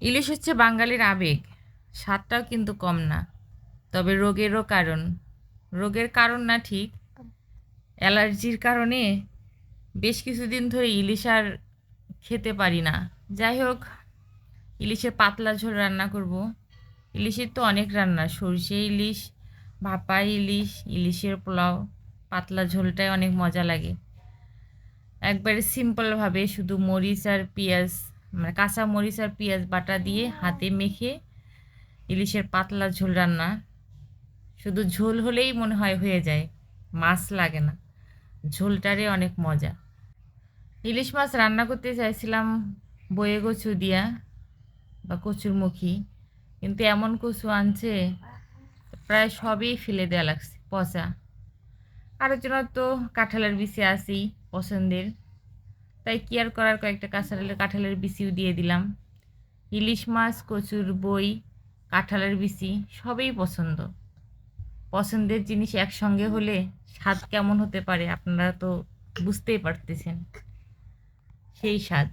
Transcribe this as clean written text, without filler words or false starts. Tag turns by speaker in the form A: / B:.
A: ইলিশ হচ্ছে বাঙালির আবেগ। স্বাদটাও কিন্তু কম না। তবে রোগেরও কারণ। রোগের কারণ না ঠিক, অ্যালার্জির কারণে বেশ কিছুদিন ধরে ইলিশ আর খেতে পারি না। যাই হোক, ইলিশের পাতলা ঝোল রান্না করব। ইলিশের তো অনেক রান্না, সরষে ইলিশ, ভাপা ইলিশ, ইলিশের পোলাও। পাতলা ঝোলটাই অনেক মজা লাগে। একবারে সিম্পলভাবে শুধু মরিচ আর পেঁয়াজ, মানে কাঁচা মরিচ আর পেঁয়াজ বাটা দিয়ে হাতে মেখে ইলিশের পাতলা ঝোল রান্না। শুধু ঝোল হলেই মনে হয় হয়ে যায়, মাছ লাগে না। ঝোলটারে অনেক মজা। ইলিশ মাছ রান্না করতে চাইছিলাম বয়ে কচু দিয়া বা কচুর মুখী, কিন্তু এমন কচু আনছে প্রায় সবই ফেলে দেওয়া লাগছে, পচা। আরেকজনের তো কাঁঠালের বিচি আছেই পছন্দের, তাই কি আর করার, কয়েকটা কাঁঠালের বিচিও দিয়ে দিলাম। ইলিশ মাছ, কচুর বই, কাঁঠালের বিচি সবই পছন্দ। পছন্দের জিনিস একসঙ্গে হলে স্বাদ কেমন হতে পারে আপনারা তো বুঝতেই পারতেছেন। সেই স্বাদ।